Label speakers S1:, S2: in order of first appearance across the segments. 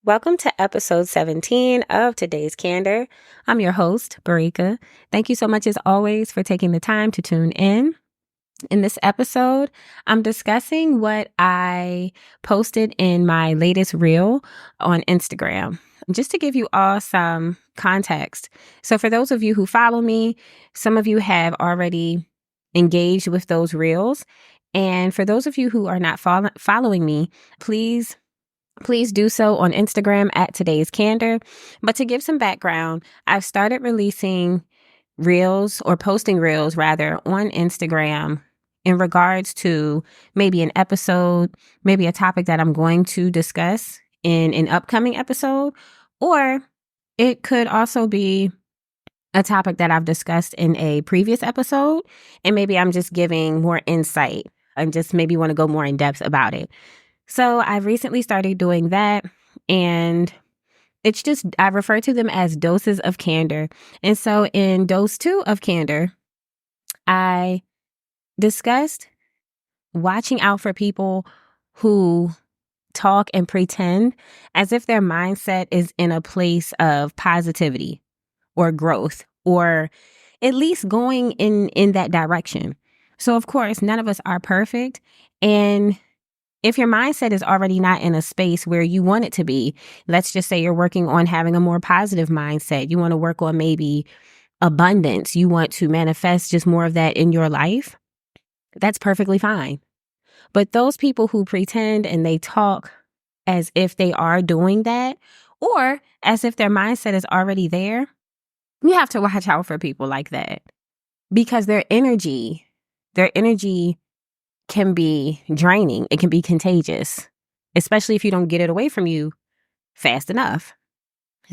S1: Welcome to episode 17 of today's Candor. I'm your host, Barika. Thank you so much, as always, for taking the time to tune in. In this episode, I'm discussing what I posted in my latest reel on Instagram, just to give you all some context. So for those of you who follow me, some of you have already engaged with those reels. And for those of you who are not following me, please do so on Instagram at today's Candor. But to give some background, I've started releasing reels, or posting reels rather, on Instagram in regards to maybe an episode, maybe a topic that I'm going to discuss in an upcoming episode, or it could also be a topic that I've discussed in a previous episode, and maybe I'm just giving more insight and just maybe want to go more in depth about it. So I've recently started doing that, and I refer to them as doses of candor. And so in dose 2 of candor, I discussed watching out for people who talk and pretend as if their mindset is in a place of positivity or growth, or at least going in that direction. So of course, none of us are perfect. And if your mindset is already not in a space where you want it to be, let's just say you're working on having a more positive mindset. You want to work on maybe abundance. You want to manifest just more of that in your life. That's perfectly fine. But those people who pretend and they talk as if they are doing that, or as if their mindset is already there, you have to watch out for people like that, because their energy can be draining. It can be contagious, especially if you don't get it away from you fast enough.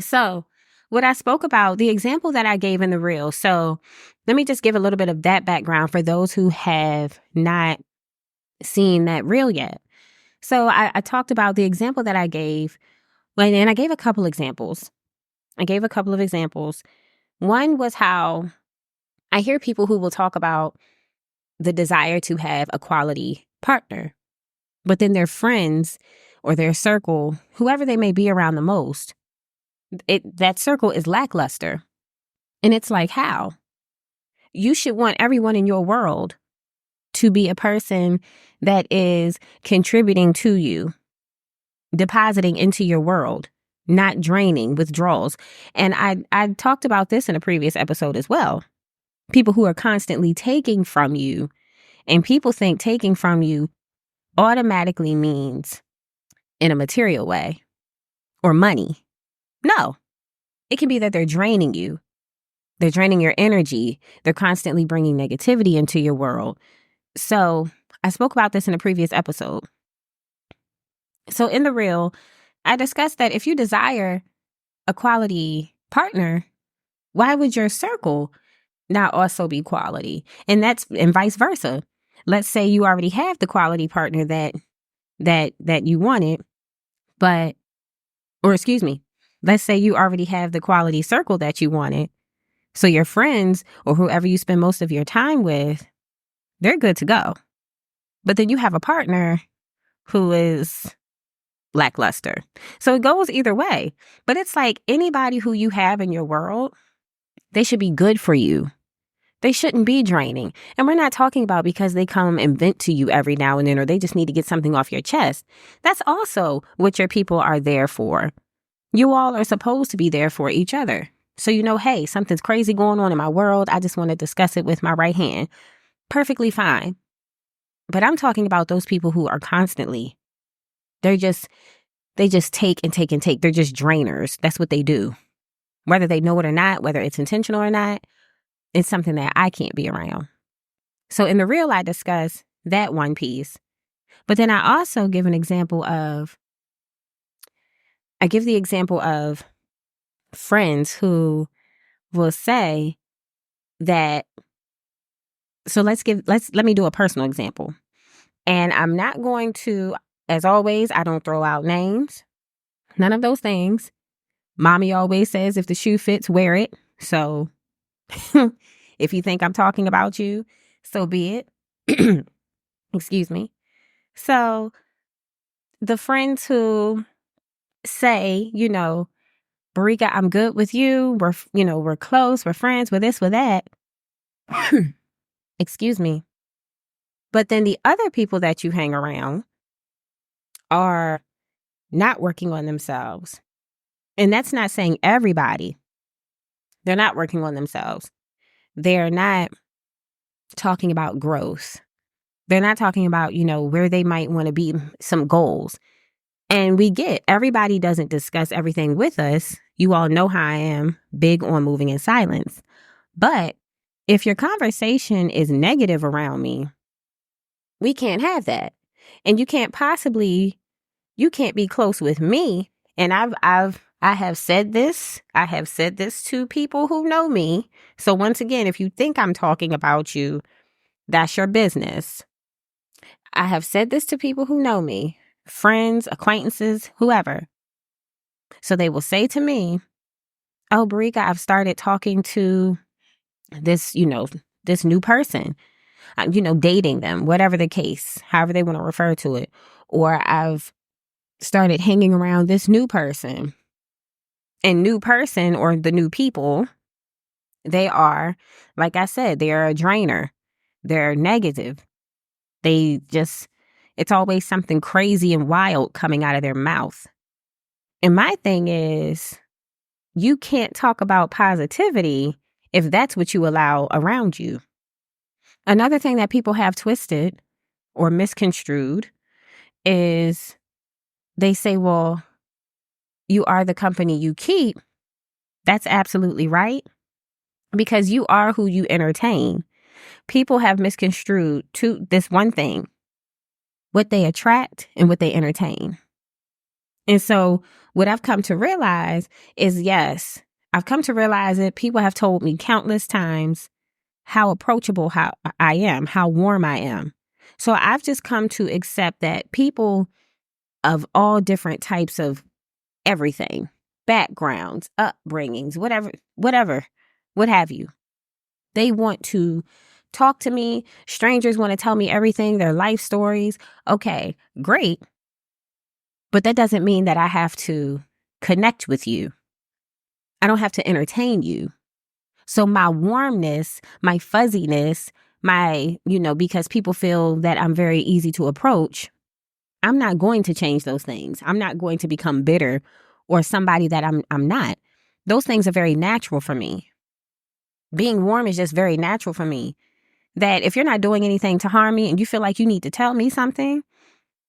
S1: So what I spoke about, the example that I gave in the reel. So let me just give a little bit of that background for those who have not seen that reel yet. So I talked about the example that I gave, and I gave a couple examples. One was how I hear people who will talk about the desire to have a quality partner, but then their friends or their circle, whoever they may be around the most, that circle is lackluster. And it's like, how? You should want everyone in your world to be a person that is contributing to you, depositing into your world, not draining withdrawals. And I talked about this in a previous episode as well. People who are constantly taking from you, and people think taking from you automatically means in a material way or money. No, it can be that they're draining you. They're draining your energy. They're constantly bringing negativity into your world. So I spoke about this in a previous episode. So in the reel, I discussed that if you desire a quality partner, why would your circle not also be quality? And vice versa. Let's say you already have the quality partner that you wanted, let's say you already have the quality circle that you wanted. So your friends or whoever you spend most of your time with, they're good to go. But then you have a partner who is lackluster. So it goes either way. But it's like anybody who you have in your world, they should be good for you. They shouldn't be draining. And we're not talking about because they come and vent to you every now and then, or they just need to get something off your chest. That's also what your people are there for. You all are supposed to be there for each other. So hey, something's crazy going on in my world. I just want to discuss it with my right hand. Perfectly fine. But I'm talking about those people who are constantly, they just take and take and take. They're just drainers. That's what they do. Whether they know it or not, whether it's intentional or not, it's something that I can't be around. So in the reel, I discuss that one piece. But then I also give the example of friends who will say that, so let me do a personal example. And I'm not going to, as always, I don't throw out names, none of those things. Mommy always says, if the shoe fits, wear it. So if you think I'm talking about you, so be it. Excuse me. So the friends who say, Barika, I'm good with you. We're close. We're friends. We're this, we're that. Excuse me. But then the other people that you hang around are not working on themselves. And that's not saying everybody. They're not working on themselves. They're not talking about growth. They're not talking about, where they might want to be, some goals. And we get, everybody doesn't discuss everything with us. You all know how I am, big on moving in silence. But if your conversation is negative around me, we can't have that. And you can't be close with me. And I have said this. I have said this to people who know me. So once again, if you think I'm talking about you, that's your business. I have said this to people who know me, friends, acquaintances, whoever. So they will say to me, oh, Barika, I've started talking to this, this new person, dating them, whatever the case, however they want to refer to it. Or I've started hanging around this new person. And new person, or the new people, they are, like I said, they are a drainer. They're negative. It's always something crazy and wild coming out of their mouth. And my thing is, you can't talk about positivity if that's what you allow around you. Another thing that people have twisted or misconstrued is they say, well, you are the company you keep. That's absolutely right. Because you are who you entertain. People have misconstrued to this one thing, what they attract and what they entertain. And so what I've come to realize is, yes, I've come to realize that people have told me countless times how approachable how I am, how warm I am. So I've just come to accept that people of all different types of everything, backgrounds, upbringings, whatever, what have you. They want to talk to me. Strangers want to tell me everything, their life stories. Okay, great. But that doesn't mean that I have to connect with you. I don't have to entertain you. So my warmness, my fuzziness, because people feel that I'm very easy to approach, I'm not going to change those things. I'm not going to become bitter or somebody that I'm not. Those things are very natural for me. Being warm is just very natural for me. That if you're not doing anything to harm me and you feel like you need to tell me something,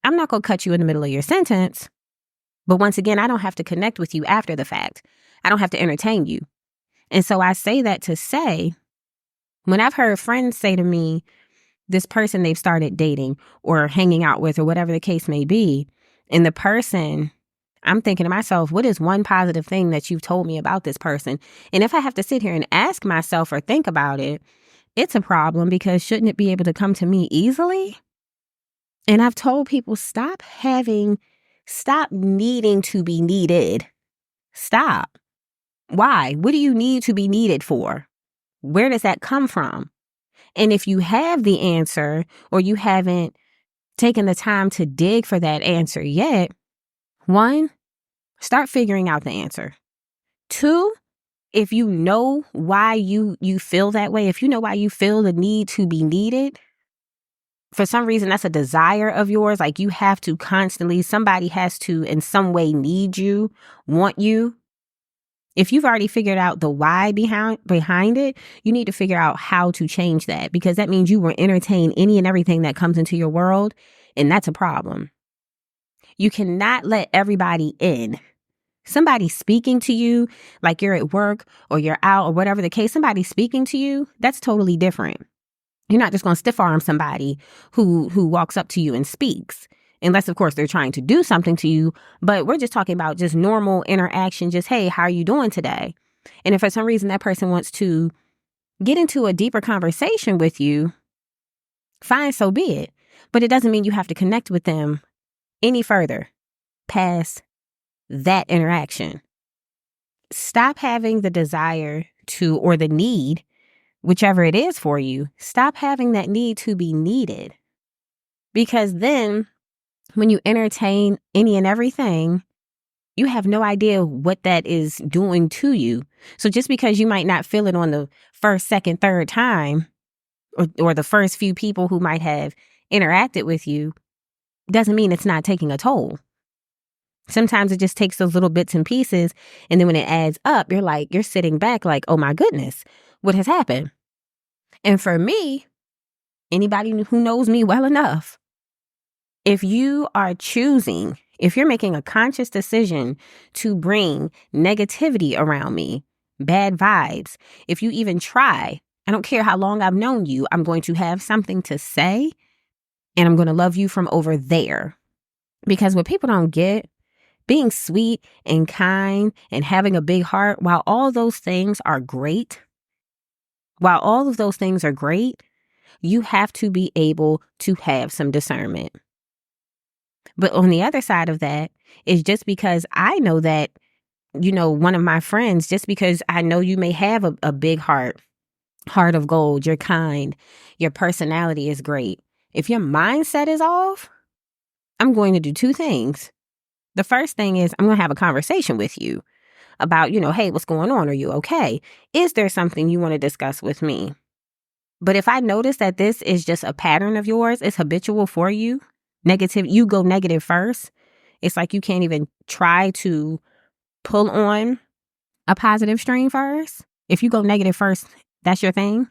S1: I'm not going to cut you in the middle of your sentence. But once again, I don't have to connect with you after the fact. I don't have to entertain you. And so I say that to say, when I've heard friends say to me, this person they've started dating or hanging out with or whatever the case may be, and the person, I'm thinking to myself, what is one positive thing that you've told me about this person? And if I have to sit here and ask myself or think about it, it's a problem, because shouldn't it be able to come to me easily? And I've told people, stop needing to be needed. Stop. Why? What do you need to be needed for? Where does that come from? And if you have the answer, or you haven't taken the time to dig for that answer yet, 1, start figuring out the answer. 2, if you know why you feel that way, if you know why you feel the need to be needed, for some reason that's a desire of yours, like you have to constantly, somebody has to in some way need you, want you. If you've already figured out the why behind it, you need to figure out how to change that, because that means you will entertain any and everything that comes into your world, and that's a problem. You cannot let everybody in. Somebody speaking to you, like you're at work or you're out or whatever the case, somebody speaking to you, that's totally different. You're not just going to stiff arm somebody who walks up to you and speaks, unless, of course, they're trying to do something to you. But we're just talking about just normal interaction, just, hey, how are you doing today? And if for some reason that person wants to get into a deeper conversation with you, fine, so be it. But it doesn't mean you have to connect with them any further past that interaction. Stop having the desire to, or the need, whichever it is for you, stop having that need to be needed. Because then when you entertain any and everything, You have no idea what that is doing to you. So just because you might not feel it on the first, second, third time, or the first few people who might have interacted with you, doesn't mean it's not taking a toll. Sometimes it just takes those little bits and pieces. And then when it adds up, you're sitting back like, oh my goodness, what has happened? And for me, anybody who knows me well enough, if you're making a conscious decision to bring negativity around me, bad vibes, if you even try, I don't care how long I've known you, I'm going to have something to say and I'm going to love you from over there. Because what people don't get, being sweet and kind and having a big heart, while all of those things are great, you have to be able to have some discernment. But on the other side of that is just because I know that, one of my friends, just because I know you may have a big heart of gold, you're kind, your personality is great. If your mindset is off, I'm going to do two things. The first thing is I'm going to have a conversation with you about, hey, what's going on? Are you okay? Is there something you want to discuss with me? But if I notice that this is just a pattern of yours, it's habitual for you, you go negative first. It's like you can't even try to pull on a positive string first. If you go negative first, that's your thing.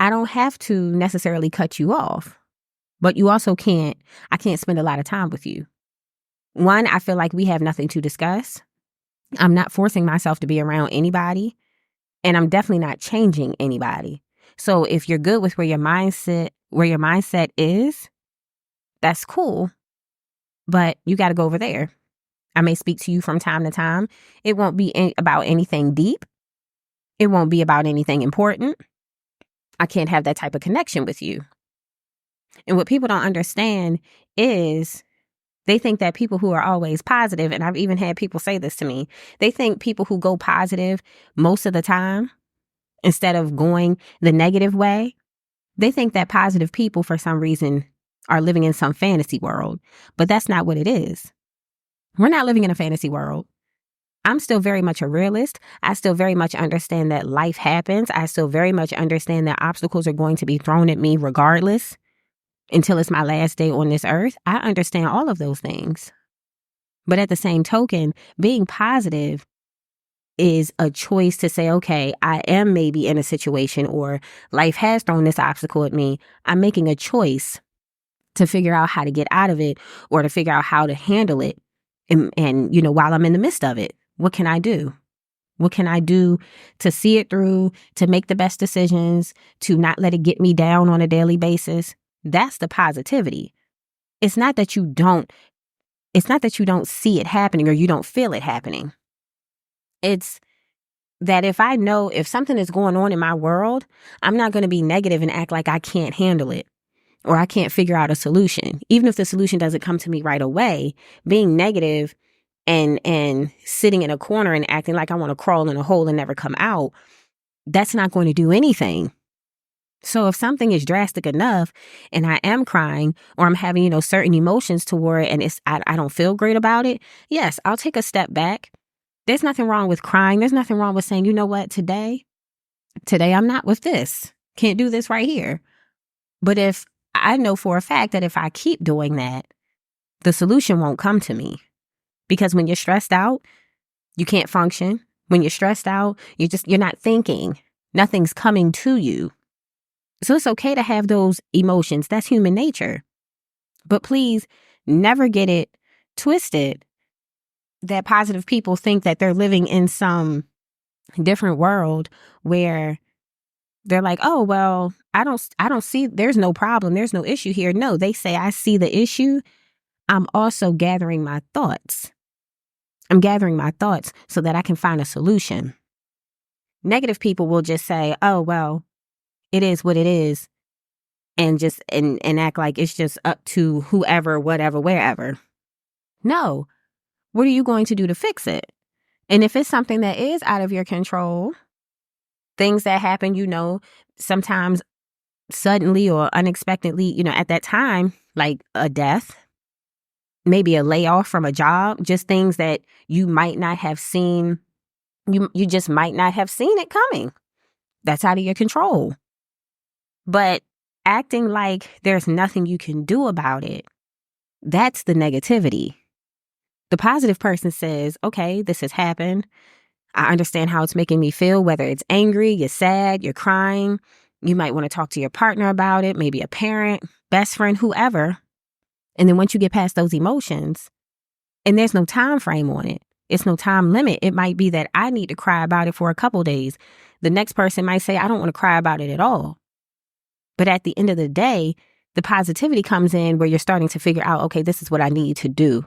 S1: I don't have to necessarily cut you off, but I can't spend a lot of time with you. One, I feel like we have nothing to discuss. I'm not forcing myself to be around anybody, and I'm definitely not changing anybody. So if you're good with where your mindset is, that's cool, but you got to go over there. I may speak to you from time to time. It won't be about anything deep. It won't be about anything important. I can't have that type of connection with you. And what people don't understand is they think that people who are always positive, and I've even had people say this to me, they think people who go positive most of the time, instead of going the negative way, they think that positive people for some reason are living in some fantasy world. But that's not what it is. We're not living in a fantasy world. I'm still very much a realist. I still very much understand that life happens. I still very much understand that obstacles are going to be thrown at me regardless until it's my last day on this earth. I understand all of those things. But at the same token, being positive is a choice to say, okay, I am maybe in a situation or life has thrown this obstacle at me. I'm making a choice to figure out how to get out of it or to figure out how to handle it. And while I'm in the midst of it, what can I do? What can I do to see it through, to make the best decisions, to not let it get me down on a daily basis? That's the positivity. It's not that you don't see it happening or you don't feel it happening. It's that if something is going on in my world, I'm not going to be negative and act like I can't handle it or I can't figure out a solution. Even if the solution doesn't come to me right away, being negative and sitting in a corner and acting like I want to crawl in a hole and never come out, that's not going to do anything. So if something is drastic enough and I am crying or I'm having, certain emotions toward it and I don't feel great about it, yes, I'll take a step back. There's nothing wrong with crying. There's nothing wrong with saying, you know what, today I'm not with this. Can't do this right here. But if I know for a fact that if I keep doing that, the solution won't come to me. Because when you're stressed out, you can't function. When you're stressed out, you're not thinking. Nothing's coming to you. So it's okay to have those emotions. That's human nature. But please never get it twisted that positive people think that they're living in some different world where they're like, oh, well, I don't see, there's no problem. There's no issue here. No, they say, I see the issue. I'm also gathering my thoughts. I'm gathering my thoughts so that I can find a solution. Negative people will just say, oh, well, it is what it is. And just and act like it's just up to whoever, whatever, wherever. No. What are you going to do to fix it? And if it's something that is out of your control, things that happen, sometimes suddenly or unexpectedly, at that time, like a death, maybe a layoff from a job, just things that you might not have seen. You just might not have seen it coming. That's out of your control. But acting like there's nothing you can do about it, that's the negativity. The positive person says, okay, this has happened. I understand how it's making me feel, whether it's angry, you're sad, you're crying. You might want to talk to your partner about it, maybe a parent, best friend, whoever. And then once you get past those emotions, and there's no time frame on it, it's no time limit. It might be that I need to cry about it for a couple days. The next person might say, I don't want to cry about it at all. But at the end of the day, the positivity comes in where you're starting to figure out, okay, this is what I need to do.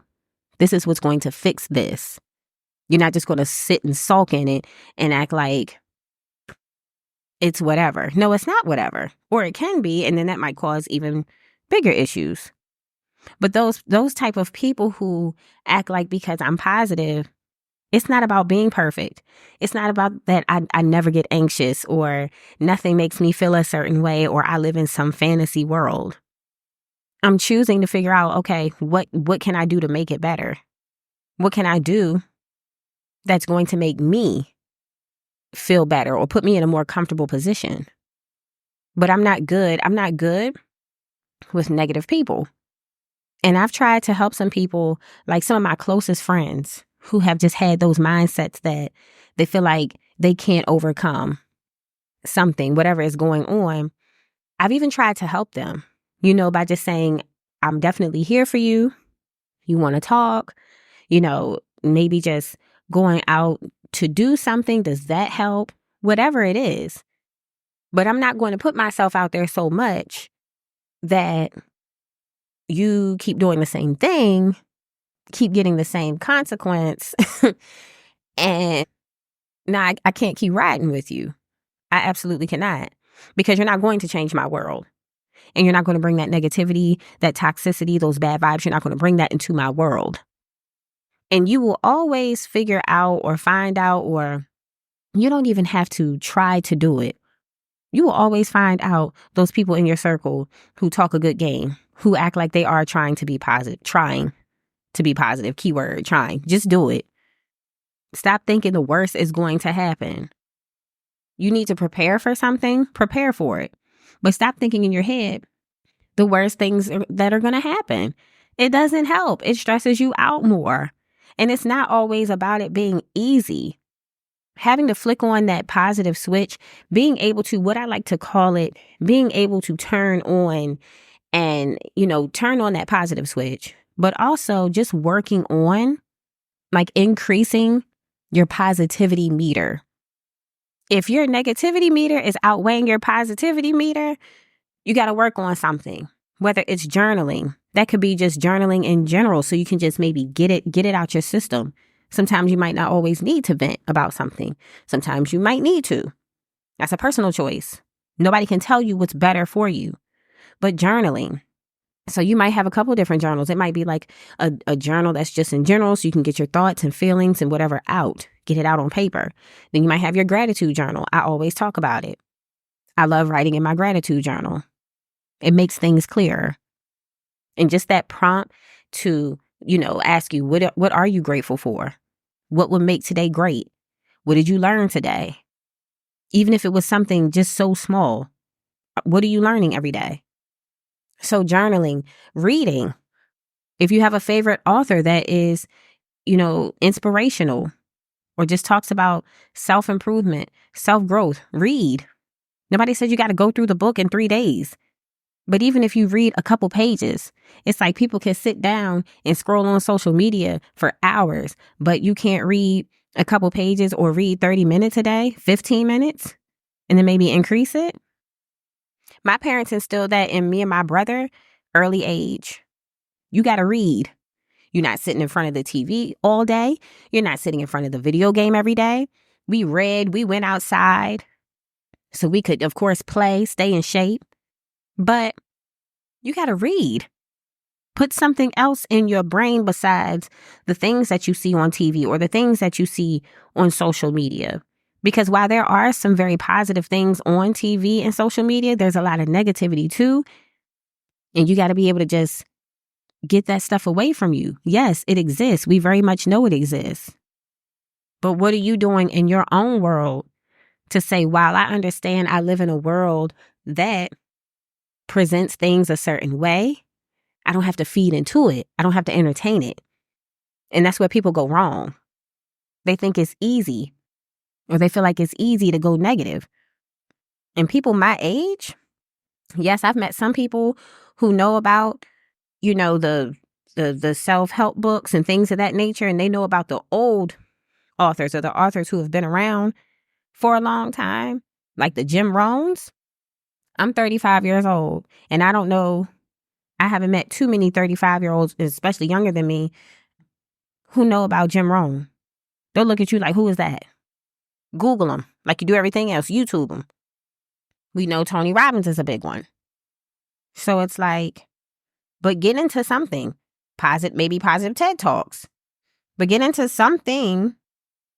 S1: This is what's going to fix this. You're not just going to sit and sulk in it and act like it's whatever. No, it's not whatever. Or it can be, and then that might cause even bigger issues. But those type of people who act like because I'm positive, it's not about being perfect. It's not about that I never get anxious or nothing makes me feel a certain way or I live in some fantasy world. I'm choosing to figure out, okay, what can I do to make it better? What can I do that's going to make me feel better or put me in a more comfortable position? But I'm not good with negative people. And I've tried to help some people, like some of my closest friends who have just had those mindsets that they feel like they can't overcome something, whatever is going on. I've even tried to help them, by just saying, I'm definitely here for you. You want to talk, maybe just going out to do something. Does that help? Whatever it is. But I'm not going to put myself out there so much that you keep doing the same thing, keep getting the same consequence, and now I can't keep riding with you. I absolutely cannot, because you're not going to change my world. And you're not going to bring that negativity, that toxicity, those bad vibes, you're not going to bring that into my world. And you will always figure out or find out, or you don't even have to try to do it. You will always find out those people in your circle who talk a good game, who act like they are trying to be positive, keyword, trying. Just do it. Stop thinking the worst is going to happen. You need to prepare for something, prepare for it. But stop thinking in your head the worst things that are going to happen. It doesn't help. It stresses you out more. And it's not always about it being easy. Having to flick on that positive switch, being able to, what I like to call it, being able to turn on and, turn on that positive switch, but also just working on like increasing your positivity meter. If your negativity meter is outweighing your positivity meter, you got to work on something, whether it's journaling. That could be just journaling in general, so you can just maybe get it out your system. Sometimes you might not always need to vent about something. Sometimes you might need to. That's a personal choice. Nobody can tell you what's better for you. But journaling. So you might have a couple different journals. It might be like a journal that's just in general, so you can get your thoughts and feelings and whatever out. Get it out on paper. Then you might have your gratitude journal. I always talk about it. I love writing in my gratitude journal. It makes things clearer. And just that prompt to, ask you, what are you grateful for? What would make today great? What did you learn today? Even if it was something just so small, what are you learning every day? So journaling, reading. If you have a favorite author that is, inspirational or just talks about self-improvement, self-growth, read. Nobody said you got to go through the book in 3 days. But even if you read a couple pages, it's like people can sit down and scroll on social media for hours, but you can't read a couple pages or read 30 minutes a day, 15 minutes, and then maybe increase it. My parents instilled that in me and my brother early age. You got to read. You're not sitting in front of the TV all day. You're not sitting in front of the video game every day. We read, we went outside so we could, of course, play, stay in shape. But you got to read. Put something else in your brain besides the things that you see on TV or the things that you see on social media. Because while there are some very positive things on TV and social media, there's a lot of negativity too. And you got to be able to just get that stuff away from you. Yes, it exists. We very much know it exists. But what are you doing in your own world to say, while I understand I live in a world that presents things a certain way, I don't have to feed into it. I don't have to entertain it. And that's where people go wrong. They think it's easy, or they feel like it's easy to go negative. And people my age, yes, I've met some people who know about, the self-help books and things of that nature, and they know about the old authors or the authors who have been around for a long time, like the Jim Rohns. I'm 35 years old, and I don't know, I haven't met too many 35-year-olds, especially younger than me, who know about Jim Rohn. They'll look at you like, who is that? Google them like you do everything else. YouTube them. We know Tony Robbins is a big one. So it's like, but get into something. Maybe positive TED Talks. But get into something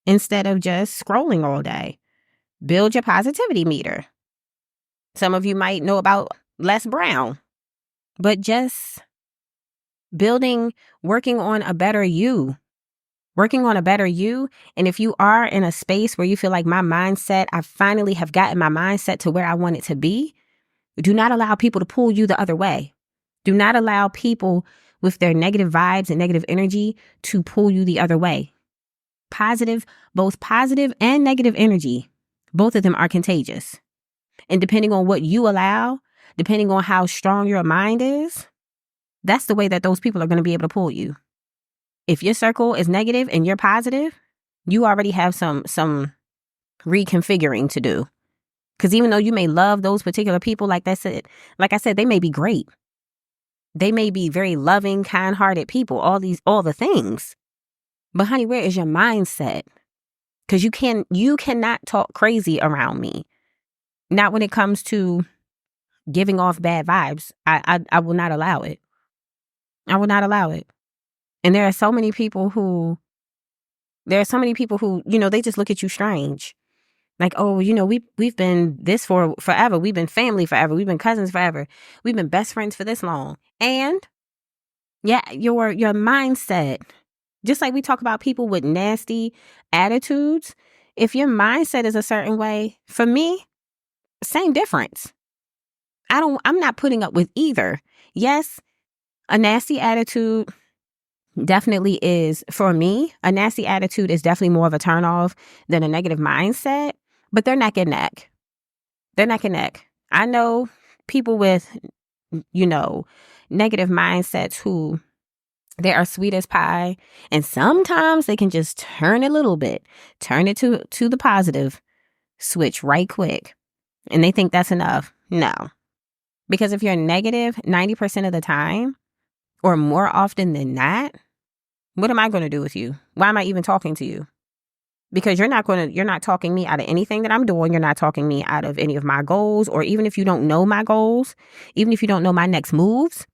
S1: instead of just scrolling all day. Build your positivity meter. Some of you might know about Les Brown. But just working on a better you. Working on a better you. And if you are in a space where you feel like I finally have gotten my mindset to where I want it to be, do not allow people to pull you the other way. Do not allow people with their negative vibes and negative energy to pull you the other way. Both positive and negative energy, both of them are contagious. And depending on what you allow, depending on how strong your mind is, that's the way that those people are going to be able to pull you. If your circle is negative and you're positive, you already have some reconfiguring to do. Because even though you may love those particular people, like I said, they may be great. They may be very loving, kind-hearted people, all the things. But honey, where is your mindset? Because you cannot talk crazy around me. Not when it comes to giving off bad vibes. I will not allow it. I will not allow it. And there are so many people who, they just look at you strange. Like, oh, we've been this for forever. We've been family forever. We've been cousins forever. We've been best friends for this long. And yeah, your mindset, just like we talk about people with nasty attitudes, if your mindset is a certain way, for me, same difference. I'm not putting up with either. Yes, a nasty attitude definitely is, for me, a nasty attitude is definitely more of a turnoff than a negative mindset, but they're neck and neck. They're neck and neck. I know people with, negative mindsets who they are sweet as pie, and sometimes they can just turn a little bit, turn it to the positive switch right quick, and they think that's enough. No. Because if you're negative 90% of the time, or more often than not, what am I going to do with you? Why am I even talking to you? Because you're not talking me out of anything that I'm doing. You're not talking me out of any of my goals, or even if you don't know my goals, even if you don't know my next moves,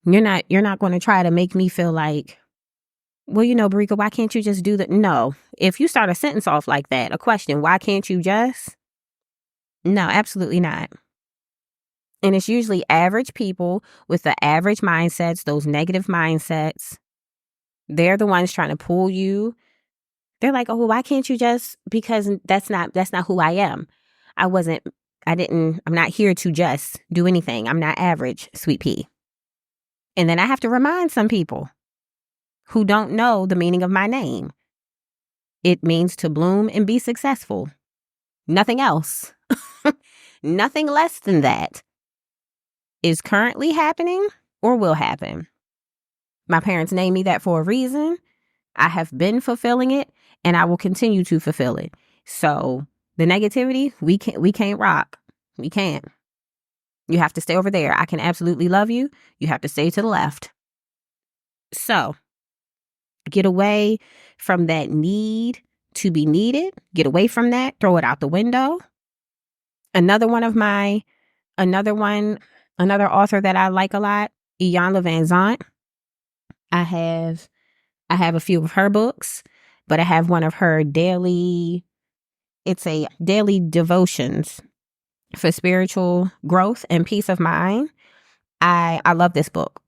S1: you're not going to try to make me feel like, well, Barika, why can't you just do that? No. If you start a sentence off like that, a question, why can't you just? No, absolutely not. And it's usually average people with the average mindsets, those negative mindsets. They're the ones trying to pull you. They're like, oh, well, why can't you just? Because that's not who I am. I'm not here to just do anything. I'm not average, sweet pea. And then I have to remind some people who don't know the meaning of my name. It means to bloom and be successful. Nothing else. Nothing less than that is currently happening or will happen. My parents named me that for a reason. I have been fulfilling it, and I will continue to fulfill it. So the negativity, we can't rock. We can't. You have to stay over there. I can absolutely love you. You have to stay to the left. So get away from that need to be needed. Get away from that. Throw it out the window. Another author that I like a lot, Iyanla Vanzant. I have a few of her books, but I have one of her daily devotions for spiritual growth and peace of mind. I love this book.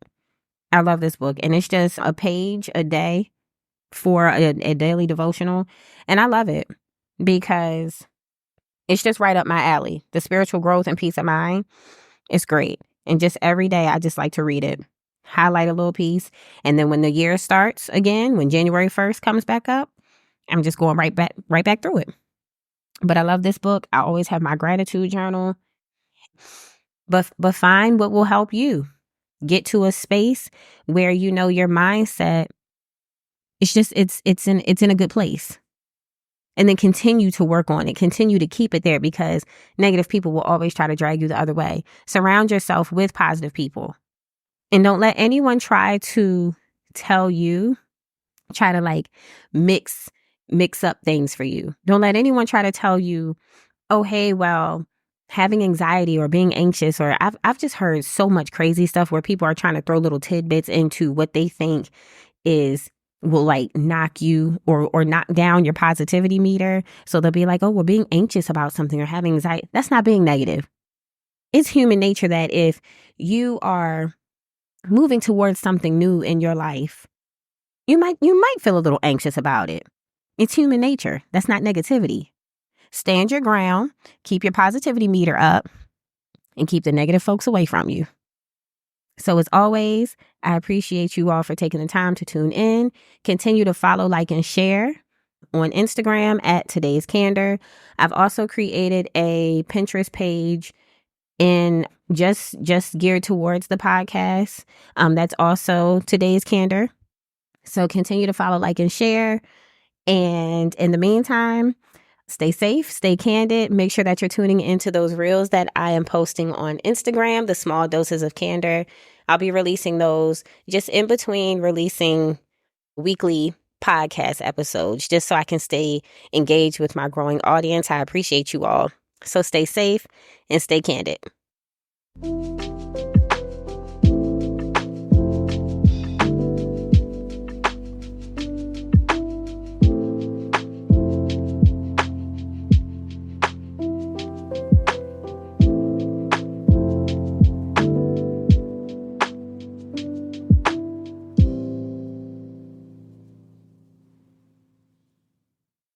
S1: I love this book. And it's just a page a day for a daily devotional. And I love it because it's just right up my alley. The spiritual growth and peace of mind is great. And just every day, I just like to read it, highlight a little piece. And then when the year starts again, when January 1st comes back up, I'm just going right back through it. But I love this book. I always have my gratitude journal. But find what will help you get to a space where you know your mindset, it's in a good place. And then continue to work on it. Continue to keep it there because negative people will always try to drag you the other way. Surround yourself with positive people. And don't let anyone try to tell you, try to like mix up things for you. Don't let anyone try to tell you, oh, hey, well, having anxiety or being anxious, or I've just heard so much crazy stuff where people are trying to throw little tidbits into what they think will like knock you or knock down your positivity meter. So they'll be like, oh, we're being anxious about something or having anxiety. That's not being negative. It's human nature that if you are moving towards something new in your life, you might feel a little anxious about it. It's human nature. That's not negativity. Stand your ground, keep your positivity meter up, and keep the negative folks away from you. So as always, I appreciate you all for taking the time to tune in. Continue to follow, like, and share on Instagram at Today's Candor. I've also created a Pinterest page in just geared towards the podcast. That's also Today's Candor. So continue to follow, like, and share. And in the meantime, stay safe, stay candid. Make sure that you're tuning into those reels that I am posting on Instagram, the small doses of candor. I'll be releasing those just in between releasing weekly podcast episodes, just so I can stay engaged with my growing audience. I appreciate you all. So stay safe and stay candid.